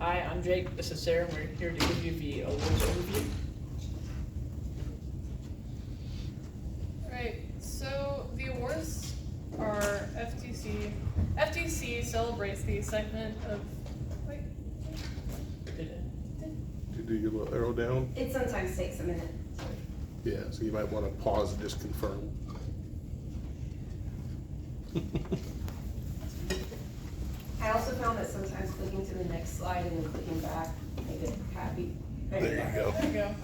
Hi, I'm Jake. This is Sarah. We're here to give you the awards overview. Alright, so the awards are FTC. FTC celebrates the excitement of. Wait. Do your little arrow down? It sometimes takes a minute. Yeah, so you might want to pause and just confirm. I also found that sometimes clicking to the next slide and then clicking back make it happy. There you go. There you go.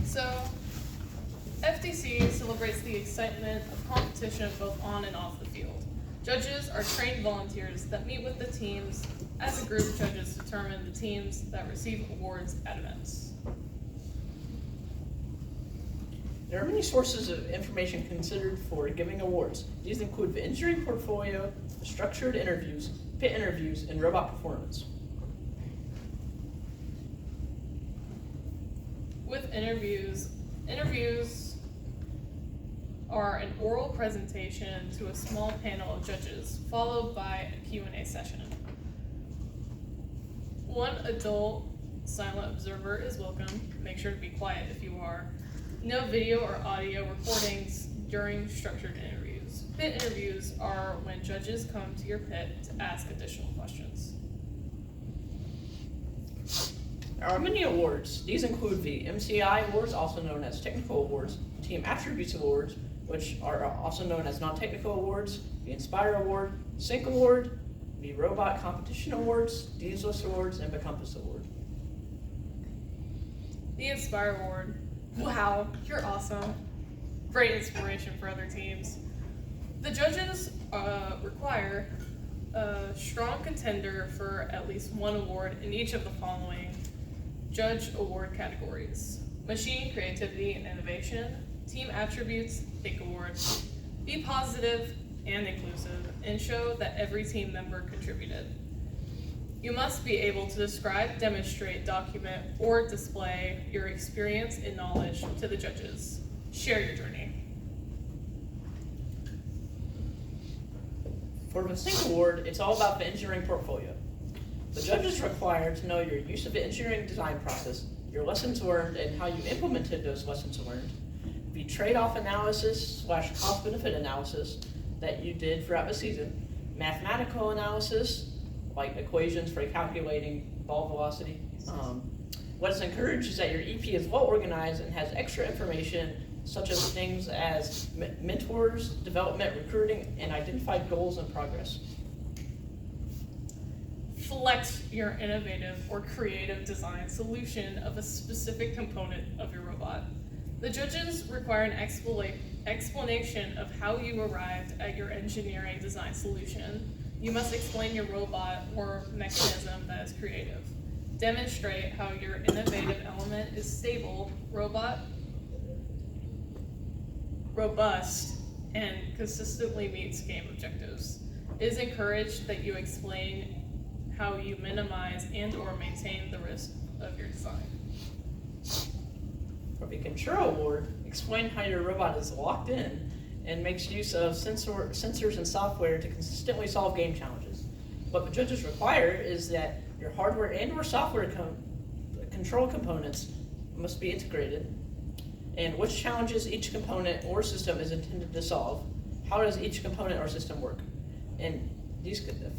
So, FTC celebrates the excitement of competition both on and off the field. Judges are trained volunteers that meet with the teams. As a group, judges determine the teams that receive awards at events. There are many sources of information considered for giving awards. These include the engineering portfolio, structured interviews, pit interviews, and robot performance. With interviews are an oral presentation to a small panel of judges, followed by a Q&A session. One adult silent observer is welcome. Make sure to be quiet if you are. No video or audio recordings during structured interviews. Pit interviews are when judges come to your pit to ask additional questions. There are many awards. These include the MCI awards, also known as technical awards, team attributes awards, which are also known as non-technical awards, the Inspire Award, Sync Award, the Robot Competition Awards, Diesel's Awards, and the Compass Award. The Inspire Award. Wow, you're awesome. Great inspiration for other teams. The judges require a strong contender for at least one award in each of the following judge award categories: machine, creativity, and innovation, team attributes, think award, be positive and inclusive, and show that every team member contributed. You must be able to describe, demonstrate, document, or display your experience and knowledge to the judges. Share your journey. For the Sync Award, it's all about the engineering portfolio. The judges are required to know your use of the engineering design process, your lessons learned, and how you implemented those lessons learned, the trade-off analysis / cost-benefit analysis that you did throughout the season, mathematical analysis, like equations for calculating ball velocity. What is encouraged is that your EP is well organized and has extra information such as things as mentors, development, recruiting, and identified goals and progress. Flex your innovative or creative design solution of a specific component of your robot. The judges require an explanation of how you arrived at your engineering design solution. You must explain your robot or mechanism that is creative. Demonstrate how your innovative element is stable, robust, and consistently meets game objectives. It is encouraged that you explain how you minimize and or maintain the risk of your design. For the Control Award, explain how your robot is locked in and makes use of sensors and software to consistently solve game challenges. What the judges require is that your hardware and or software control components must be integrated, and which challenges each component or system is intended to solve. How does each component or system work? And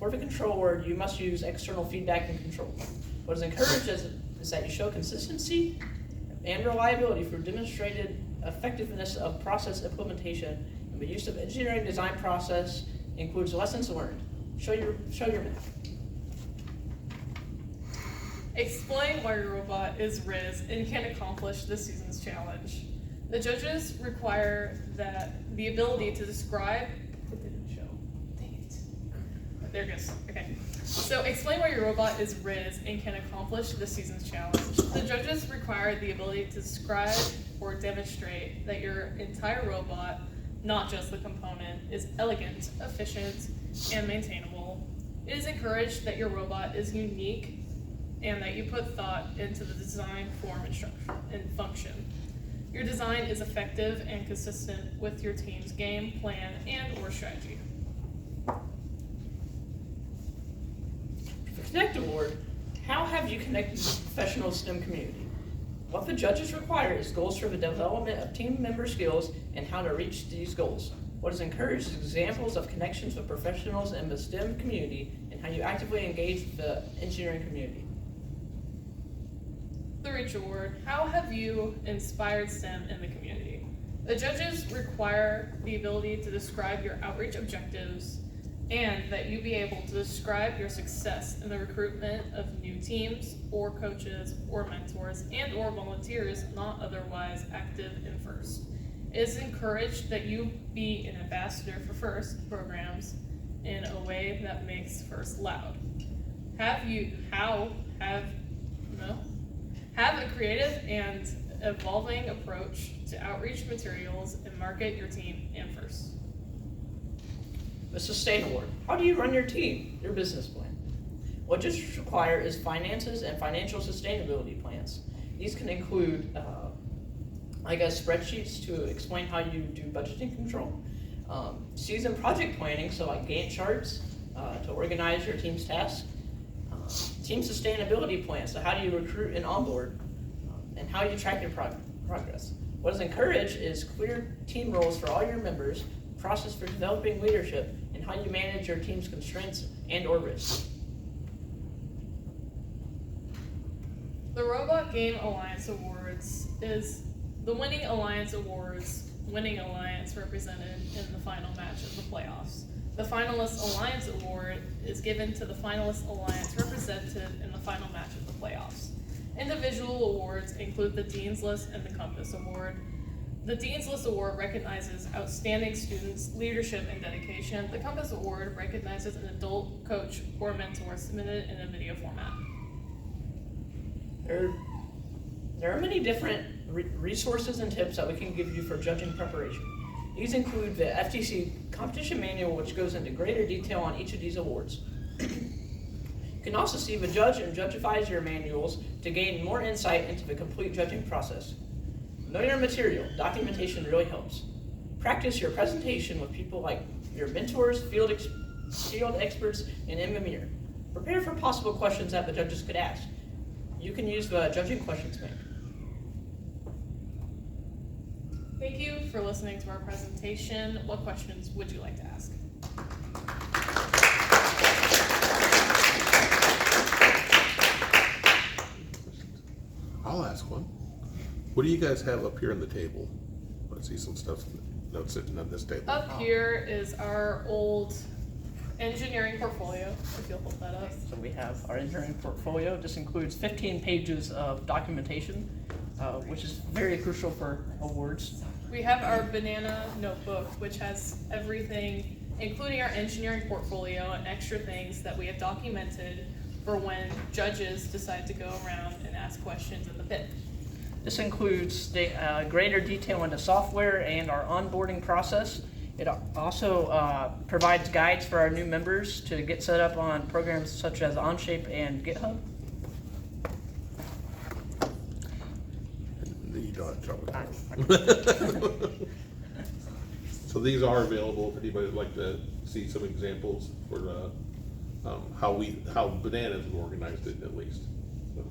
for the Control Award, you must use external feedback and control. What is encouraged is that you show consistency and reliability for demonstrated effectiveness of process implementation, and the use of engineering design process includes lessons learned. Show your math. Explain why your robot is Riz and can accomplish this season's challenge. The judges require that the ability to describe. It didn't show. Dang it. There it goes. Okay. So explain why your robot is Riz and can accomplish this season's challenge. The judges require the ability to describe or demonstrate that your entire robot, not just the component, is elegant, efficient, and maintainable. It is encouraged that your robot is unique and that you put thought into the design, form, and structure and function. Your design is effective and consistent with your team's game, plan, and or strategy. For the Connect Award, how you connect with the professional STEM community? What the judges require is goals for the development of team member skills and how to reach these goals. What is encouraged is examples of connections with professionals in the STEM community and how you actively engage with the engineering community. The Reach Award. How have you inspired STEM in the community? The judges require the ability to describe your outreach objectives and that you be able to describe your success in the recruitment of new teams or coaches or mentors and or volunteers not otherwise active in FIRST. It is encouraged that you be an ambassador for FIRST programs in a way that makes FIRST loud. Have a creative and evolving approach to outreach materials and market your team and FIRST. The Sustain Award. How do you run your team, your business plan? What judges require is finances and financial sustainability plans. These can include, spreadsheets to explain how you do budgeting control, season project planning, so like Gantt charts to organize your team's tasks, team sustainability plans, so how do you recruit and onboard, and how you track your progress. What is encouraged is clear team roles for all your members, process for developing leadership, and how you manage your team's constraints and or risks. The Robot Game Alliance Awards is the Winning Alliance Awards, winning alliance represented in the final match of the playoffs. The Finalist Alliance Award is given to the Finalist Alliance represented in the final match of the playoffs. Individual awards include the Dean's List and the Compass Award. The Dean's List Award recognizes outstanding students' leadership and dedication. The Compass Award recognizes an adult coach or mentor submitted in a video format. There are many different resources and tips that we can give you for judging preparation. These include the FTC Competition Manual, which goes into greater detail on each of these awards. You can also see the Judge and Judge Advisor manuals to gain more insight into the complete judging process. Know your material. Documentation really helps. Practice your presentation with people like your mentors, field experts, and in the mirror. Prepare for possible questions that the judges could ask. You can use the Judging Questions Bank. Thank you for listening to our presentation. What questions would you like to ask? I'll ask one. What do you guys have up here on the table? I see some stuff, notes sitting on this table. Up here is our old engineering portfolio, if you'll hold that up. So we have our engineering portfolio. This includes 15 pages of documentation, which is very crucial for awards. We have our banana notebook, which has everything, including our engineering portfolio and extra things that we have documented for when judges decide to go around and ask questions in the pit. This includes greater detail into software and our onboarding process. It also provides guides for our new members to get set up on programs such as Onshape and GitHub. You don't have trouble. So these are available if anybody would like to see some examples for how Bananas organized it at least. So.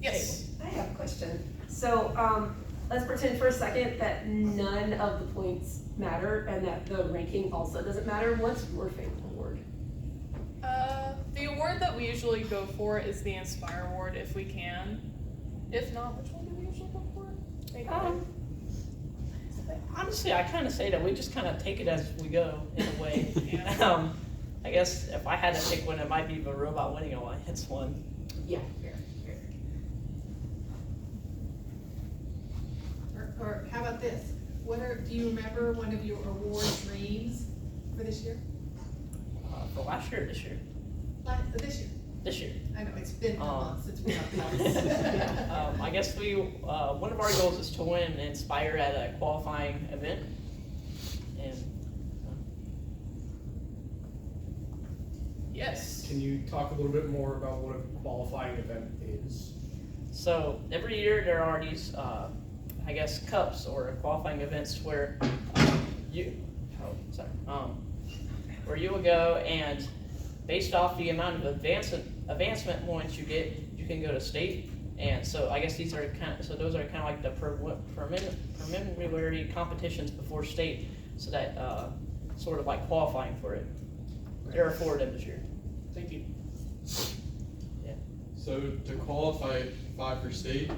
Yes. I have a question. So, let's pretend for a second that none of the points matter and that the ranking also doesn't matter. What's your favorite award? The award that we usually go for is the Inspire Award if we can. If not, which one do we usually go for? Honestly, I kind of say that we just kind of take it as we go in a way. I guess if I had to pick one, it might be the Robot Winning Alliance one. Yeah, fair. Or how about this? Do you remember one of your award dreams for this year? For last year or this year? This year. This year. I know, it's been a month since we talked about this. I guess one of our goals is to win and Inspire at a qualifying event. And Yes. Can you talk a little bit more about what a qualifying event is? so every year there are these, cups or qualifying events where where you will go and based off the amount of advancement points you get, you can go to state. And so I guess these are those are kind of like the preliminary competitions before state, so that sort of like qualifying for it. There are 4 of them this year. Thank you. So to qualify for state,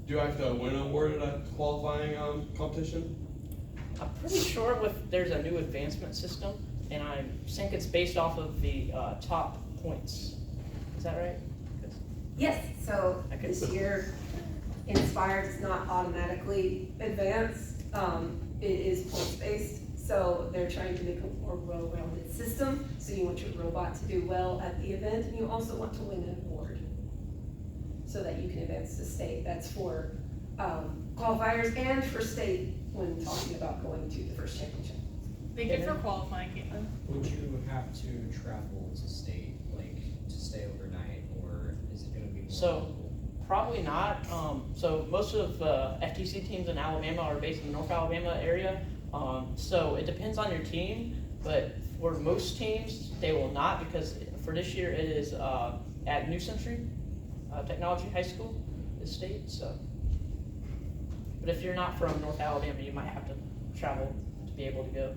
do I have to win an award at a qualifying competition? I'm pretty sure there's a new advancement system, and I think it's based off of the top points. Is that right? Yes, so Okay. this year, Inspired does not automatically advance. It is points-based, so they're trying to make a more well-rounded system. So you want your robot to do well at the event, and you also want to win an award so that you can advance to state. That's for qualifiers and for state when talking about going to the first championship. Thank you for qualifying, Caitlin. Would you have to travel to state, like, to stay overnight, or is it gonna be more So- local? Probably not. So most of FTC teams in Alabama are based in the North Alabama area. So it depends on your team, but for most teams, they will not, because for this year it is at New Century Technology High School, this state. So, but if you're not from North Alabama, you might have to travel to be able to go.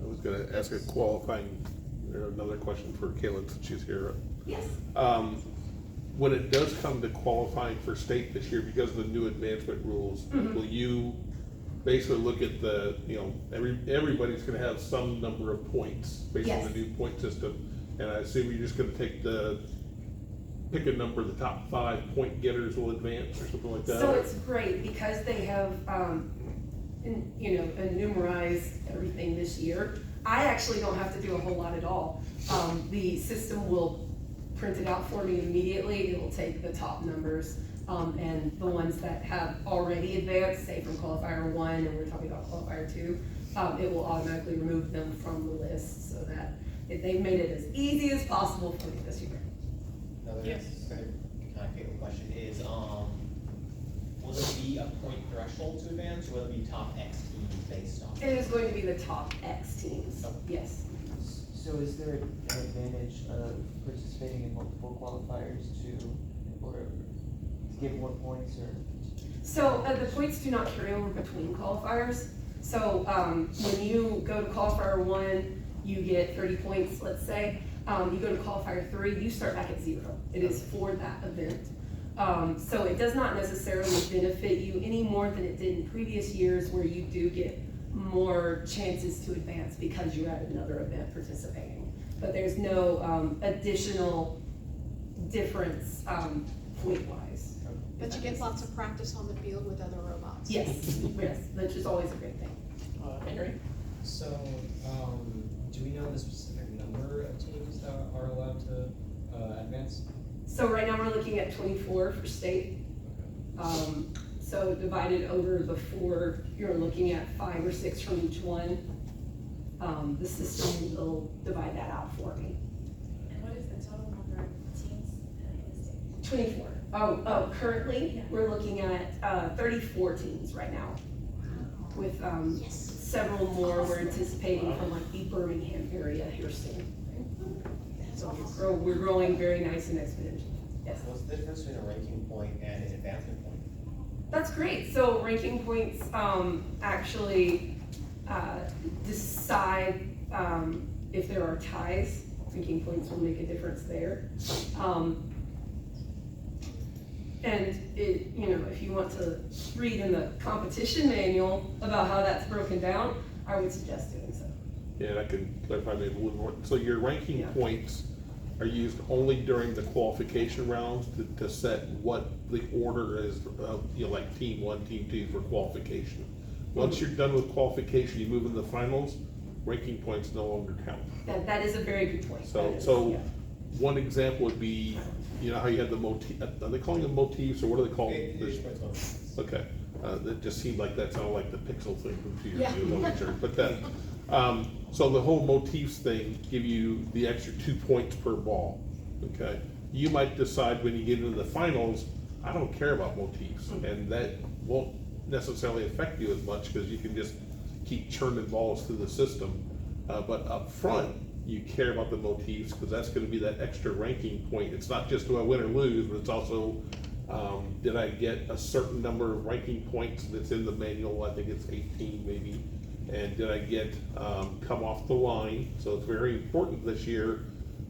I was gonna ask a qualifying, another question for Kayla since she's here. Yes. When it does come to qualifying for state this year, because of the new advancement rules, will you basically look at the, everybody's gonna have some number of points based on the Yes. new point system? And I assume you're just gonna pick a number, the top 5 point getters will advance or something like that? So it's great because they have, enumerized everything this year. I actually don't have to do a whole lot at all. The system will print it out for me immediately. It will take the top numbers, and the ones that have already advanced, say from qualifier 1, and we're talking about qualifier 2, it will automatically remove them from the list so that they've made it as easy as possible for me this year. Another Yes. kind of paper question is, will there be a point threshold to advance, or will it be top X teams based on? It is going to be the top X teams, yes. So is there an advantage of participating in multiple qualifiers or to get more points or? So the points do not carry over between qualifiers. So when you go to qualifier 1, you get 30 points, let's say. You go to qualifier 3, you start back at 0. It is for that event. So it does not necessarily benefit you any more than it did in previous years where you do get more chances to advance because you're at another event participating. But there's no additional difference point-wise. But you get lots of practice on the field with other robots. Yes, yes, which is always a great thing. Henry? So, do we know the specific number of teams that are allowed to advance? So right now we're looking at 24 for state. So divided over the 4, you're looking at 5 or 6 from each one. The system will divide that out for me. And what is the total number of teams in the state? 24. Currently, we're looking at 34 teams right now. With several more we're anticipating from like the Birmingham area here soon. So we're growing very nice and exponentially. Yes. What's the difference between a ranking point and an advancement point? That's great. So ranking points actually decide if there are ties. Ranking points will make a difference there. And it, if you want to read in the competition manual about how that's broken down, I would suggest doing so. Yeah, and I can clarify maybe a little more. So your ranking Yeah. points are used only during the qualification rounds to set what the order is, like team 1, team 2 for qualification. Once you're done with qualification, you move into the finals, ranking points no longer count. That is a very good point. So, That is, so yeah. one example would be, how you had the motif, are they calling them motifs or what are they called? Okay, that just seemed like that sounded like the pixel thing from 2 years Yeah. ago, I'm not sure, but then, so the whole motifs thing give you the extra 2 points per ball, okay? You might decide when you get into the finals, I don't care about motifs, and that won't necessarily affect you as much because you can just keep churning balls through the system. But up front, you care about the motifs, because that's gonna be that extra ranking point. It's not just do I win or lose, but it's also, did I get a certain number of ranking points that's in the manual? I think it's 18 maybe. And did I get, come off the line? So it's very important this year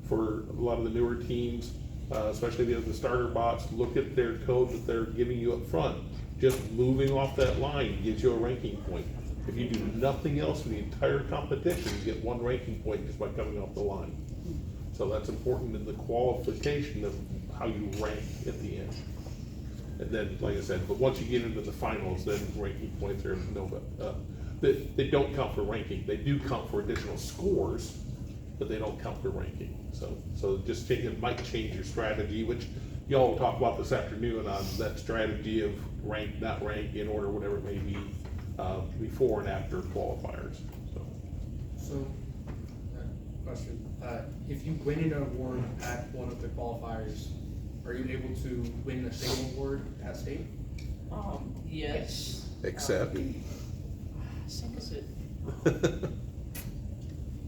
for a lot of the newer teams, especially the starter bots, look at their code that they're giving you up front. Just moving off that line gives you a ranking point. If you do nothing else in the entire competition, you get 1 ranking point just by coming off the line. So that's important in the qualification of how you rank at the end. And then, like I said, but once you get into the finals, then ranking points are they don't count for ranking. They do count for additional scores, but they don't count for ranking. So just it might change your strategy, which y'all will talk about this afternoon on that strategy of rank, not rank, in order, whatever it may be, before and after qualifiers. So, question, if you win an award at one of the qualifiers, are you able to win a single award at state? Yes. Except? I think is it.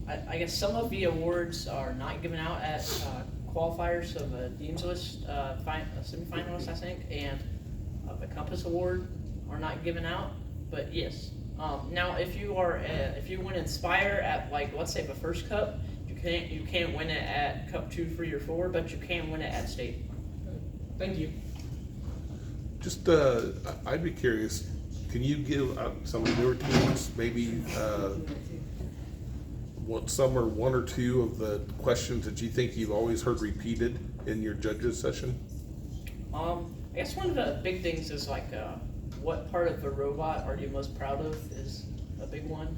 I guess some of the awards are not given out at qualifiers of a Dean's List semifinalist, I think, and the Compass Award are not given out. But yes, now if you win Inspire at, like, let's say the first cup, you can't win it at Cup 2, 3, or 4, but you can win it at state. Thank you. Just, I'd be curious, can you give some of the newer teams maybe some or 1 or 2 of the questions that you think you've always heard repeated in your judges session? I guess one of the big things is like, what part of the robot are you most proud of is a big one.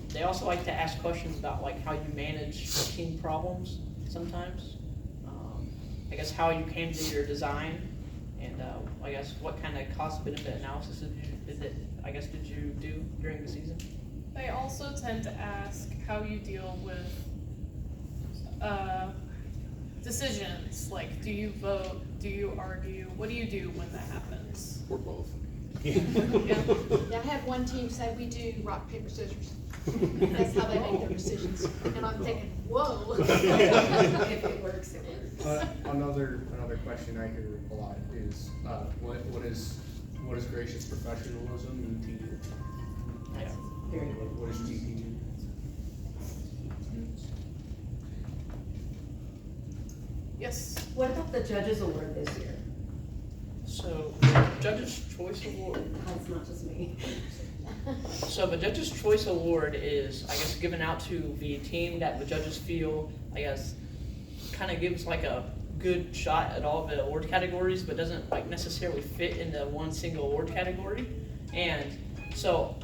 They also like to ask questions about like how you manage team problems sometimes. I guess how you came to your design, and I guess what kind of cost-benefit analysis did you do during the season? They also tend to ask how you deal with decisions, like do you vote, do you argue, what do you do when that happens? Or both. Yeah. Yeah, I had one team say we do rock, paper, scissors. That's how they make their decisions. And I'm thinking, whoa. If it works, it works. Another question I hear a lot is, what is gracious professionalism mean to you? Yeah. Very good. What is GPU? Yes. What about the Judges Award this year? So, Judges' Choice Award. That's not just me. So the Judges' Choice Award is, I guess, given out to the team that the judges feel, I guess, kind of gives like a good shot at all the award categories, but doesn't like necessarily fit into one single award category. And so,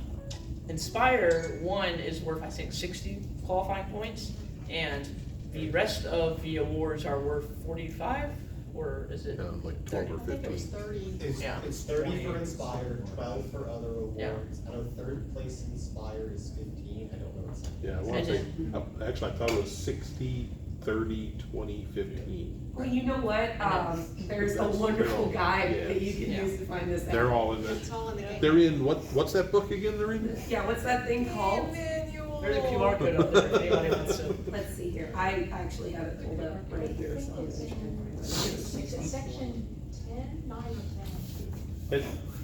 Inspire 1 is worth, I think, 60 qualifying points, and the rest of the awards are worth 45, or is it? Like 12 or I think it was 15. 30. Yeah. It's 30 for Inspire, 12 for other Yeah. awards. I know 3rd place Inspire is 15, I don't know what's. Yeah, I want to say, actually, I thought it was 60, 30, 20, 15. Well, you know what? There's a wonderful guide Yeah. that you can Yeah. use to find this out. They're all in It's the, all in the game. they're in, what's that book again they're in? Yeah, what's that thing called? There's a QR code up there if anybody wants to. Let's see here. I actually have it pulled up right here. So I'm gonna try and find it. Is it section 10, 9 or 10?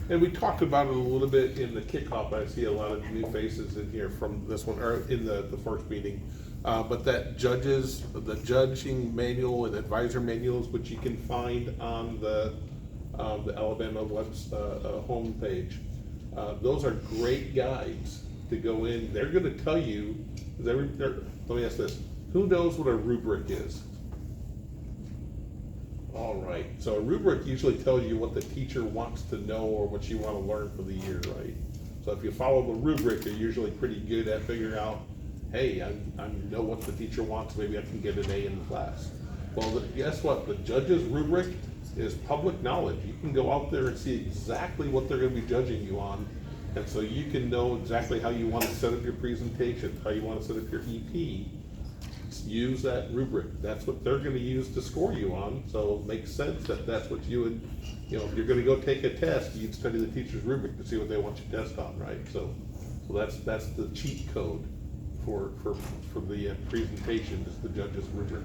And we talked about it a little bit in the kickoff. I see a lot of new faces in here from this one, or in the first meeting. But the judging manual and advisor manuals, which you can find on the Alabama homepage. Those are great guides to go in. They're gonna tell you, let me ask this, who knows what a rubric is? All right, so a rubric usually tells you what the teacher wants to know or what you want to learn for the year, right? So if you follow the rubric, you're usually pretty good at figuring out, hey, I know what the teacher wants, maybe I can get an A in the class. Well, guess what? The judge's rubric is public knowledge. You can go out there and see exactly what they're going to be judging you on. And so you can know exactly how you want to set up your presentation, how you want to set up your EP. Use that rubric. That's what they're going to use to score you on. So it makes sense that that's what you would, if you're going to go take a test, you'd study the teacher's rubric to see what they want you to test on, right? So that's the cheat code for the presentation, is the judge's rubric.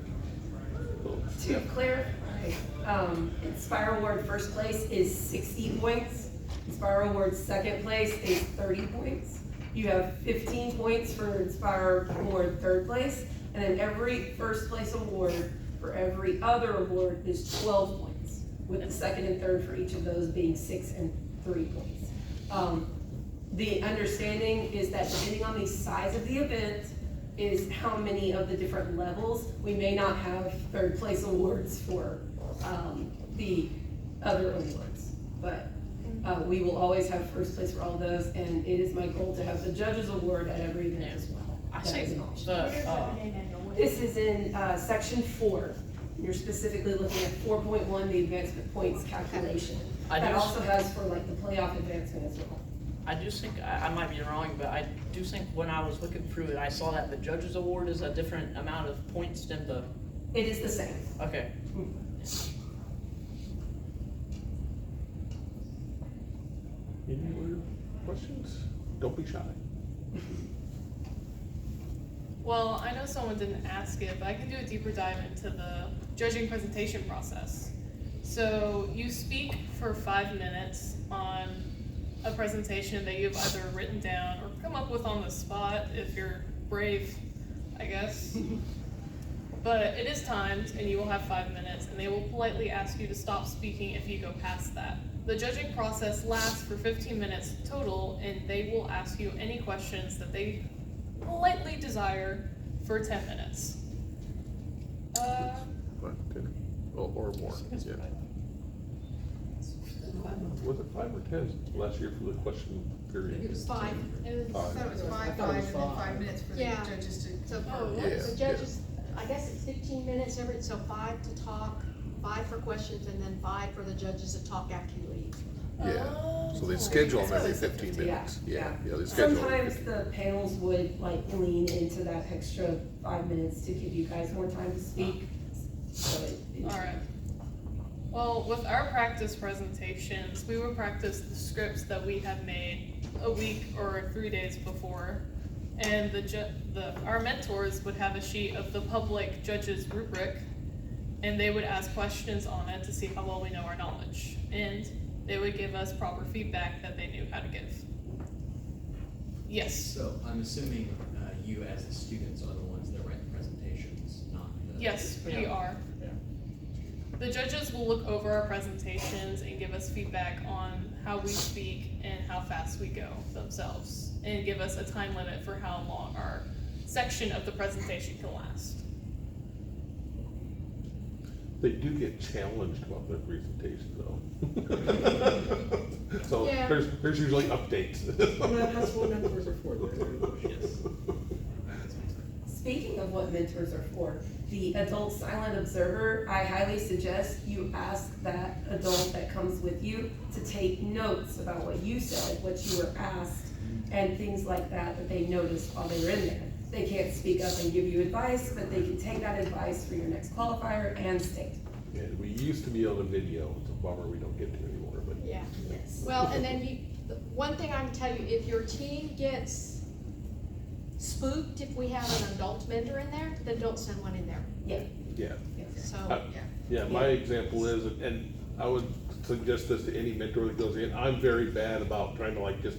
So, To yeah. clarify, Inspire Award first place is 60 points. Inspire Award second place is 30 points. You have 15 points for Inspire Award third place, and then every first place award for every other award is 12 points, with the second and third for each of those being 6 and 3 points. The understanding is that depending on the size of the event, is how many of the different levels. We may not have third place awards for the other awards, but we will always have first place for all of those, and it is my goal to have the judges award at every event as well. I That say is an option. the, This is in section 4. You're specifically looking at 4.1, the advancement points calculation. I That do- also has for like the playoff advancement as well. I do think, I might be wrong, but I do think when I was looking through it, I saw that the judges award is a different amount of points than the, It is the same. okay. Any other questions? Don't be shy. Well, I know someone didn't ask it, but I can do a deeper dive into the judging presentation process. So you speak for 5 minutes on a presentation that you've either written down or come up with on the spot if you're brave, I guess. But it is timed and you will have 5 minutes, and they will politely ask you to stop speaking if you go past that. The judging process lasts for 15 minutes total, and they will ask you any questions that they politely desire for 10 minutes. 5, 10, or more, yeah. Was it 5 or 10 last year for the question period? It was 5. It was, I thought it was I 5, thought it was 5, and then 5 5. minutes for the Yeah. judges to. so, Yeah, the judges, I guess it's 15 minutes every, so 5 to talk, 5 for questions, and then 5 for the judges to talk after you leave. Yeah, so they schedule them every That's what 15 Yeah, minutes. Yeah, yeah. they schedule them. Sometimes the panels would like lean into that extra 5 minutes to give you guys more time to speak. So it- Alright. Well, with our practice presentations, we would practice the scripts that we had made a week or 3 days before. And our mentors would have a sheet of the public judges rubric, and they would ask questions on it to see how well we know our knowledge. And they would give us proper feedback that they knew how to give. Yes. So I'm assuming you as the students are the ones that write the presentations, not the. Yes, we Yeah. are. Yeah. The judges will look over our presentations and give us feedback on how we speak and how fast we go themselves, and give us a time limit for how long our section of the presentation can last. They do get challenged about their presentation though. So Yeah. there's usually updates. That's what mentors are for. Speaking of what mentors are for, the adult silent observer, I highly suggest you ask that adult that comes with you to take notes about what you said, what you were asked, and things like that that they noticed while they were in there. They can't speak up and give you advice, but they can take that advice for your next qualifier and state. Yeah, we used to be able to video, it's a bummer we don't get to anymore, but. Yeah. Well, and then the one thing I can tell you, if your team gets spooked, if we have an adult mentor in there, then don't send one in there. Yeah. So, Yeah, my example is, and I would suggest this to any mentor that goes in, I'm very bad about trying to like just,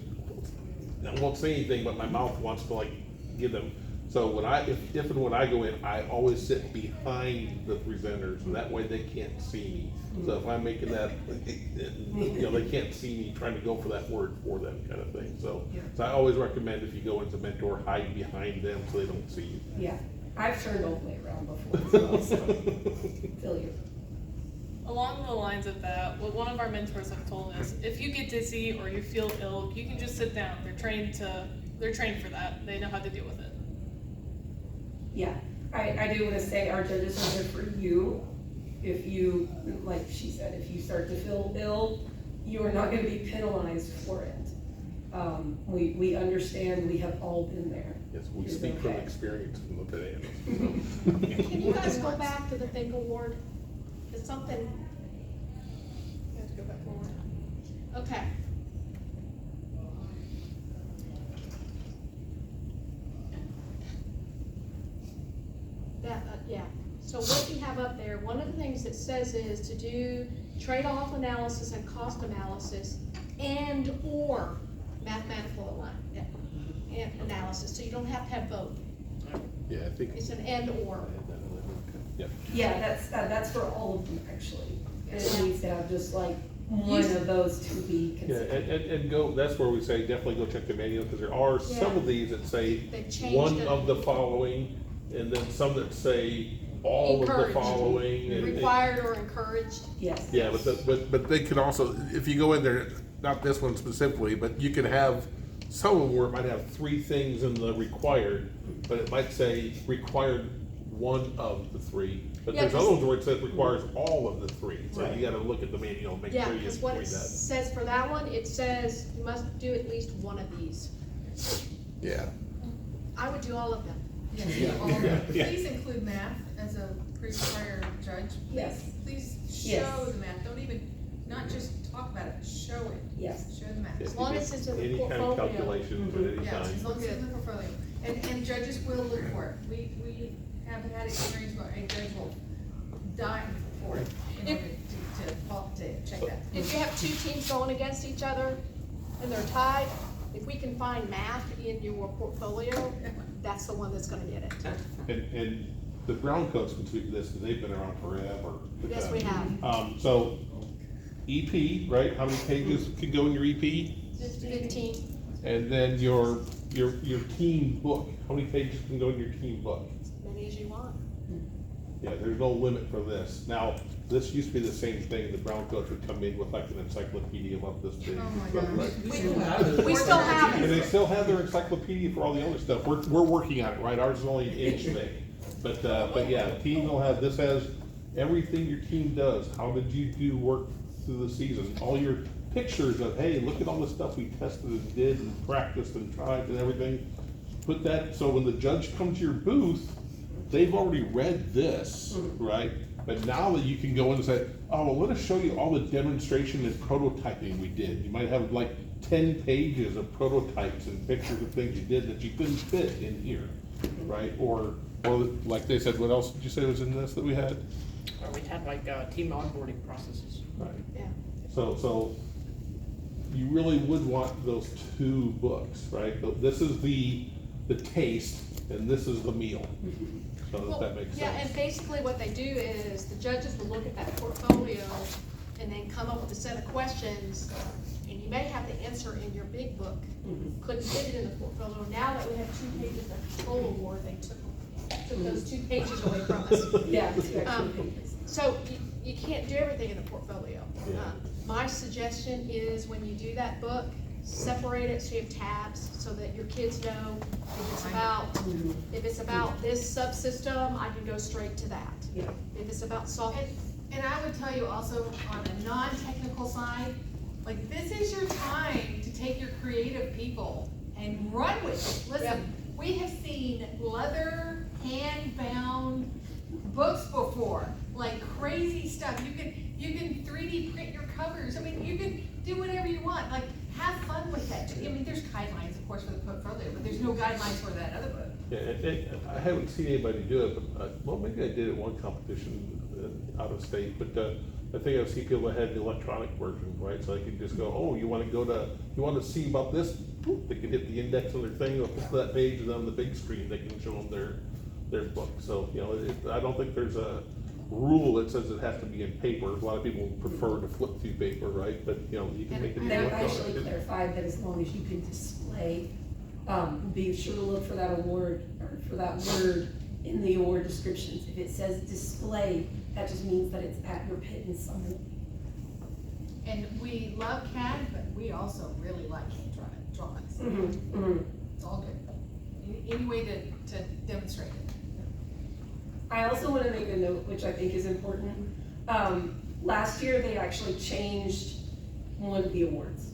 I won't say anything, but my mouth wants to like give them. So when if and when I go in, I always sit behind the presenters, and that way they can't see me. So if I'm making that, they can't see me trying to go for that word for them kind of thing. So I always recommend if you go into mentor, hide behind them so they don't see you. Yeah, I've turned all the way around before as well, so feel you. Along the lines of that, what one of our mentors have told us, if you get dizzy or you feel ill, you can just sit down. They're trained for that. They know how to deal with it. Yeah, I do want to say our judges are there for you. If you, like she said, if you start to feel ill, you are not going to be penalized for it. We understand, we have all been there. Yes, we You're speak from okay. experience from the bananas. can you guys go back to the Think Award? It's something. You have to go back forward. Okay. Yeah, so what you have up there, one of the things it says is to do trade-off analysis and cost analysis and/or mathematical analysis, so you don't have to have both. Yeah, I think. It's an and/or. Yeah. Yeah, that's for all of them, actually. And it needs to have just like one of those to be Yeah, considered. and go, that's where we say definitely go check the manual, because there are some of these that say They've changed one it. of the following, and then some that say all of the Encouraged. following. and- Required or encouraged. Yes. Yeah, but they can also, if you go in there, not this one specifically, but you can have some of them where it might have 3 things in the required, but it might say required one of the 3. But Yeah, there's 'cause- other ones where it says requires all of the 3, so Right. you gotta look at the manual and make Yeah, sure you because read what it that. says for that one, it says you must do at least one of these. Yeah. I would do all of them. Yes, Yeah. all of them. Yeah. Please include math as a pre-prior judge. Yes. Please Yes. show the math, don't even, not just talk about it, show it. Yes. Show the math. Yeah, As long as it's in the any kind of portfolio. calculations at any Yeah, time. as long as it's in the portfolio. And judges will look for it. We have had experience where a judge will dive for it in order to check that. If you have 2 teams going against each other and they're tied, if we can find math in your portfolio, that's the one that's gonna get it. And the Brown Coats can speak to this, because they've been around forever. Yes, we have. So, EP, right, how many pages can go in your EP? 15, And then your team book, how many pages can go in your team book? as many as you want. Yeah, there's no limit for this. Now, this used to be the same thing, the Brown Coats would come in with like an encyclopedia about this big. Oh my gosh. right? We still have it. We still have And it. they still have their encyclopedia for all the other stuff. We're working on it, right? Ours is only an inch thick. But yeah, the team will have, this has everything your team does. How did you do work through the season? All your pictures of, hey, look at all the stuff we tested and did and practiced and tried and everything. Put that, so when the judge comes to your booth, they've already read this, right? But now that you can go in and say, oh, well, let us show you all the demonstration and prototyping we did. You might have like 10 pages of prototypes and pictures of things you did that you couldn't fit in here, right? Or like they said, what else did you say was in this that we had? Or we had like team onboarding processes. Right. Yeah. So you really would want those 2 books, right? This is the taste and this is the meal. So Well, that makes yeah, sense. and basically what they do is the judges will look at that portfolio and then come up with a set of questions, and you may have the answer in your big book. Couldn't fit it in the portfolio. Now that we have 2 pages of control award, they took those 2 pages away from us. Yeah, 2 extra Um, pages. So you can't do everything in the portfolio. Yeah. My suggestion is when you do that book, separate it so you have tabs so that your kids know if it's about this subsystem, I can go straight to that. Yeah. If it's about software. And I would tell you also on a non-technical side, like this is your time to take your creative people and run with it. Listen, we have seen leather hand-bound books before, like crazy stuff. You can 3D print your covers. I mean, you can do whatever you want. Like, have fun with that. I mean, there's guidelines, of course, for the portfolio, but there's no guidelines for that other book. Yeah, I haven't seen anybody do it, but, well, maybe I did at one competition out of state, but I think I've seen people that had the electronic version, right? So they can just go, oh, you want to see about this? Boop, they can hit the index on their thing, they'll flip to that page, and then on the big screen, they can show them their book. So, I don't think there's a rule that says it has to be in paper. A lot of people prefer to flip through paper, right? But, you can make it. They electronic. actually clarified that as long as you can display, be sure to look for that award, or for that word in the award descriptions. If it says display, that just means that it's at your pit in some way. And we love CAD, but we also really like drawings. It's all good. Any way to demonstrate it. I also want to make a note, which I think is important. Last year, they actually changed one of the awards.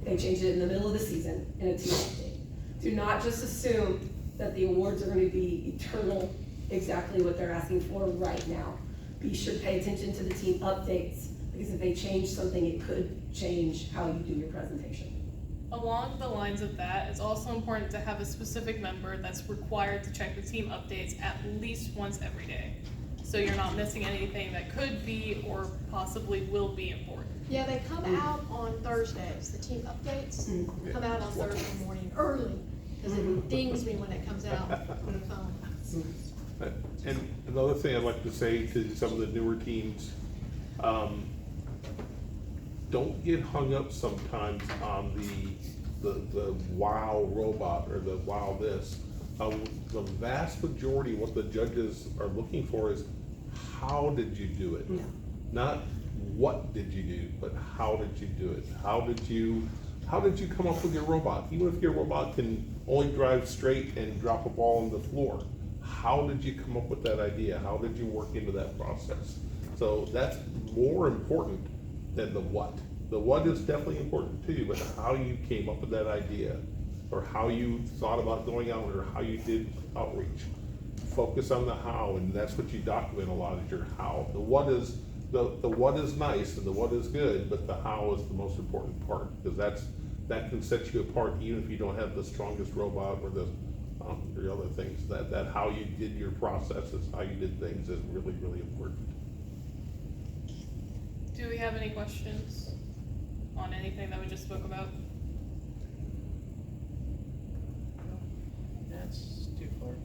They changed it in the middle of the season in a team update. Do not just assume that the awards are going to be eternal, exactly what they're asking for right now. Be sure to pay attention to the team updates, because if they change something, it could change how you do your presentation. Along the lines of that, it's also important to have a specific member that's required to check the team updates at least once every day. So you're not missing anything that could be or possibly will be important. Yeah, they come out on Thursdays, the team updates come out on Thursday morning early, because it dings me when it comes out on the phone. And another thing I'd like to say to some of the newer teams, don't get hung up sometimes on the wow robot or the wow this. The vast majority of what the judges are looking for is how did you do it? Yeah. Not what did you do, but how did you do it? How did you come up with your robot? Even if your robot can only drive straight and drop a ball on the floor, how did you come up with that idea? How did you work into that process? So that's more important than the what. The what is definitely important too, but how you came up with that idea, or how you thought about going out, or how you did outreach. Focus on the how, and that's what you document a lot, is your how. The what is nice and the what is good, but the how is the most important part, because that can set you apart even if you don't have the strongest robot or the other things. That how you did your processes, how you did things is really, really important. Do we have any questions on anything that we just spoke about? That's too far.